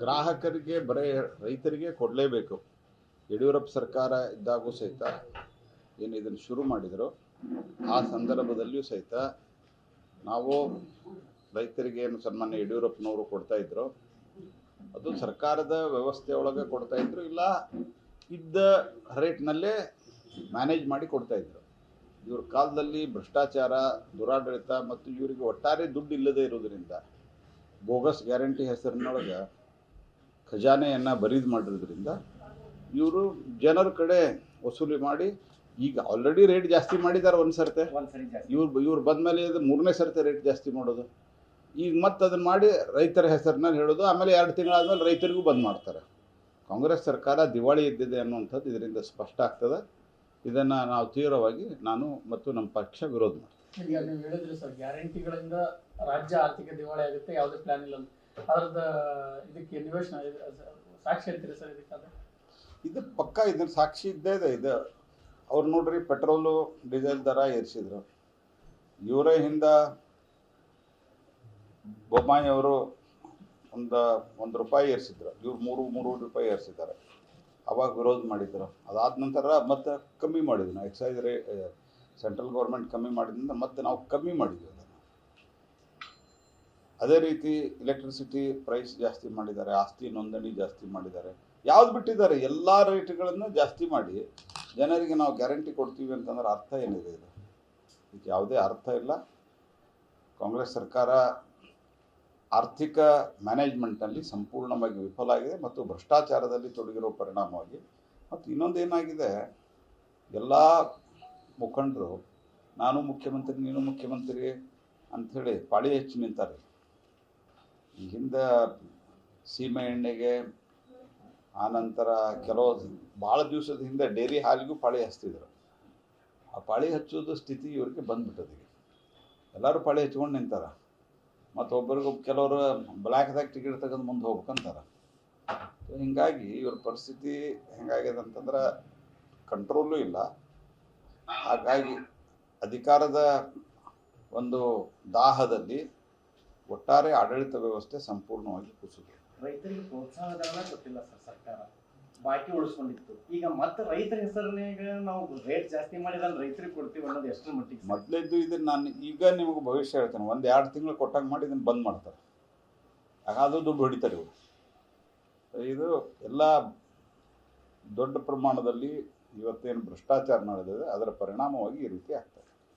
ಗ್ರಾಹಕರಿಗೆ ಬರೀ ರೈತರಿಗೆ ಕೊಡಲೇಬೇಕು. ಯಡಿಯೂರಪ್ಪ ಸರ್ಕಾರ ಇದ್ದಾಗೂ ಸಹಿತ ಏನು ಇದನ್ನು ಶುರು ಮಾಡಿದರು ಆ ಸಂದರ್ಭದಲ್ಲಿಯೂ ಸಹಿತ ನಾವು ರೈತರಿಗೆ ಏನು ಸನ್ಮಾನ್ಯ ಯಡಿಯೂರಪ್ಪನವರು ಕೊಡ್ತಾಯಿದ್ರು ಅದು ಸರ್ಕಾರದ ವ್ಯವಸ್ಥೆ ಒಳಗೆ ಕೊಡ್ತಾಯಿದ್ರು, ಇಲ್ಲ ಇದ್ದ ರೇಟ್ನಲ್ಲೇ ಮ್ಯಾನೇಜ್ ಮಾಡಿ ಕೊಡ್ತಾಯಿದ್ರು. ಇವ್ರ ಕಾಲದಲ್ಲಿ ಭ್ರಷ್ಟಾಚಾರ, ದುರಾಡಳಿತ ಮತ್ತು ಇವರಿಗೆ ಒಟ್ಟಾರೆ ದುಡ್ಡು ಇಲ್ಲದೇ ಇರೋದರಿಂದ ಬೋಗಸ್ ಗ್ಯಾರಂಟಿ ಹೆಸರಿನೊಳಗೆ ಖಜಾನೆಯನ್ನು ಬರೀದು ಮಾಡಿರೋದ್ರಿಂದ ಇವರು ಜನರ ಕಡೆ ವಸೂಲಿ ಮಾಡಿ ಈಗ ಆಲ್ರೆಡಿ ರೇಟ್ ಜಾಸ್ತಿ ಮಾಡಿದ್ದಾರೆ ಒಂದು ಸರ್ತೆ. ಇವ್ರು ಬಂದಮೇಲೆ ಇದು ಮೂರನೇ ಸರ್ತೆ ರೇಟ್ ಜಾಸ್ತಿ ಮಾಡೋದು. ಈಗ ಮತ್ತೆ ಅದನ್ನು ಮಾಡಿ ರೈತರ ಹೆಸರಿನಲ್ಲಿ ಹೇಳೋದು, ಆಮೇಲೆ 2 ತಿಂಗಳಾದಮೇಲೆ ರೈತರಿಗೂ ಬಂದ್ ಮಾಡ್ತಾರೆ. ಕಾಂಗ್ರೆಸ್ ಸರ್ಕಾರ ದಿವಾಳಿ ಎದ್ದಿದೆ ಅನ್ನುವಂಥದ್ದು ಇದರಿಂದ ಸ್ಪಷ್ಟ ಆಗ್ತದೆ. ಇದನ್ನು ನಾವು ತೀವ್ರವಾಗಿ ನಾನು ಮತ್ತು ನಮ್ಮ ಪಕ್ಷ ವಿರೋಧ ಮಾಡ್ತೀವಿ. ಈಗ ನೀವು ಹೇಳಿದ್ರಿ ಸರ್, ಗ್ಯಾರಂಟಿಗಳಿಂದ ರಾಜ್ಯ ಆರ್ಥಿಕ ದಿವಾಳಿ ಆಗುತ್ತೆ, ಯಾವುದೇ ಪ್ಲಾನ್ ಇಲ್ಲ. ಅದರದ ಇದಕ್ಕೆ ನಿವೇಶನ ಸಾಕ್ಷಿ ಅಂತೀರಿ ಸರ್ ಇದಕ್ಕೆ? ಇದು ಪಕ್ಕ ಇದ್ರ ಸಾಕ್ಷಿ ಇದ್ದೇ ಇದೆ. ಇದು ಅವ್ರು ನೋಡ್ರಿ, ಪೆಟ್ರೋಲು ಡೀಸೆಲ್ ದರ ಏರಿಸಿದ್ರು. ಇವರೇ ಹಿಂದೆ ಬೊಮ್ಮಾಯಿ ಅವರು ಒಂದು ರೂಪಾಯಿ ಏರಿಸಿದ್ರು, ಇವ್ರು ಮೂರು ರೂಪಾಯಿ ಏರಿಸಿದ್ದಾರೆ. ಅವಾಗ ವಿರೋಧ ಮಾಡಿದ್ರು. ಅದಾದ ನಂತರ ಮತ್ತೆ ಕಮ್ಮಿ ಮಾಡಿದ್ವಿ ನಾವು. ಎಕ್ಸೈಸ್ ರೇಟ್ ಸೆಂಟ್ರಲ್ ಗೌರ್ಮೆಂಟ್ ಕಮ್ಮಿ ಮಾಡಿದ್ರಿಂದ ಮತ್ತೆ ನಾವು ಕಮ್ಮಿ ಮಾಡಿದ್ವಿ ಅದನ್ನು. ಅದೇ ರೀತಿ ಎಲೆಕ್ಟ್ರಿಸಿಟಿ ಪ್ರೈಸ್ ಜಾಸ್ತಿ ಮಾಡಿದ್ದಾರೆ, ಆಸ್ತಿ ನೋಂದಣಿ ಜಾಸ್ತಿ ಮಾಡಿದ್ದಾರೆ. ಯಾವ್ದು ಬಿಟ್ಟಿದ್ದಾರೆ, ಎಲ್ಲ ರೇಟ್ಗಳನ್ನು ಜಾಸ್ತಿ ಮಾಡಿ ಜನರಿಗೆ ನಾವು ಗ್ಯಾರಂಟಿ ಕೊಡ್ತೀವಿ ಅಂತಂದ್ರೆ ಅರ್ಥ ಏನಿದೆ? ಇದು ಇದಕ್ಕೆ ಯಾವುದೇ ಅರ್ಥ ಇಲ್ಲ. ಕಾಂಗ್ರೆಸ್ ಸರ್ಕಾರ ಆರ್ಥಿಕ ಮ್ಯಾನೇಜ್ಮೆಂಟ್ನಲ್ಲಿ ಸಂಪೂರ್ಣವಾಗಿ ವಿಫಲ ಆಗಿದೆ ಮತ್ತು ಭ್ರಷ್ಟಾಚಾರದಲ್ಲಿ ತೊಡಗಿರೋ ಪರಿಣಾಮವಾಗಿ. ಮತ್ತು ಇನ್ನೊಂದೇನಾಗಿದೆ, ಎಲ್ಲ ಮುಖಂಡರು ನಾನು ಮುಖ್ಯಮಂತ್ರಿ ನೀನು ಮುಖ್ಯಮಂತ್ರಿ ಅಂಥೇಳಿ ಪಾಳಿ ಹೆಚ್ಚಿ ನಿಂತಾರೆ. ಈ ಹಿಂದೆ ಸೀಮೆ ಎಣ್ಣೆಗೆ, ಆನಂತರ ಕೆಲವು ಭಾಳ ದಿವಸದ ಹಿಂದೆ ಡೈರಿ ಹಾಲಿಗೂ ಪಾಳಿ ಹಚ್ತಿದ್ರು. ಆ ಪಾಳಿ ಹಚ್ಚೋದು ಸ್ಥಿತಿ ಇವ್ರಿಗೆ ಬಂದ್ಬಿಟ್ಟದೆ. ಈಗ ಎಲ್ಲರೂ ಪಾಳಿ ಹಚ್ಕೊಂಡು ನಿಂತಾರೆ. ಮತ್ತು ಕೆಲವರು ಬ್ಲ್ಯಾಕ್ದಾಗ ಟಿಕೆಟ್ ತೆಗೆದು ಮುಂದೆ ಹೋಗ್ಬೇಕಂತಾರೆ. ಹೀಗಾಗಿ ಇವ್ರ ಪರಿಸ್ಥಿತಿ ಹೆಂಗಾಗಿದೆ ಅಂತಂದ್ರೆ ಕಂಟ್ರೋಲು ಇಲ್ಲ. ಹಾಗಾಗಿ ಅಧಿಕಾರದ ಒಂದು ದಾಹದಲ್ಲಿ ಒಟ್ಟಾರೆ ಆಡಳಿತ ವ್ಯವಸ್ಥೆ ಸಂಪೂರ್ಣವಾಗಿ ಕುಸಿದು. ರೈತರಿಗೆ ಪ್ರೋತ್ಸಾಹಧನ ಕೊಟ್ಟಿಲ್ಲ ಸರ್ ಸರ್ಕಾರ, ಬಾಕಿ ಉಳಿಸ್ಕೊಂಡಿತ್ತು. ಈಗ ಮತ್ತೆ ರೈತರ ಹೆಸರಿನಾಗ ನಾವು ರೇಟ್ ಜಾಸ್ತಿ ಮಾಡಿದ್ರೆ ರೈತರಿಗೆ ಕೊಡ್ತೀವಿ ಅನ್ನೋದು ಎಷ್ಟರ ಮಟ್ಟಿಗೆ? ಮೊದಲೇದ್ದು ಇದನ್ನು ನಾನು ಈಗ ನಿಮಗೆ ಭವಿಷ್ಯ ಹೇಳ್ತೇನೆ. 1-2 ತಿಂಗಳು ಕೊಟ್ಟಂಗೆ ಮಾಡಿ ಇದನ್ನು ಬಂದ್ ಮಾಡ್ತಾರೆ. ಅದು ದುಡ್ಡು ಹೊಡಿತಾರೆ ಇವರು. ಇದು ಎಲ್ಲ ದೊಡ್ಡ ಪ್ರಮಾಣದಲ್ಲಿ ಇವತ್ತೇನು ಭ್ರಷ್ಟಾಚಾರ ನಡೆದಿದೆ ಅದರ ಪರಿಣಾಮವಾಗಿ ಈ ರೀತಿ ಆಗ್ತದೆ.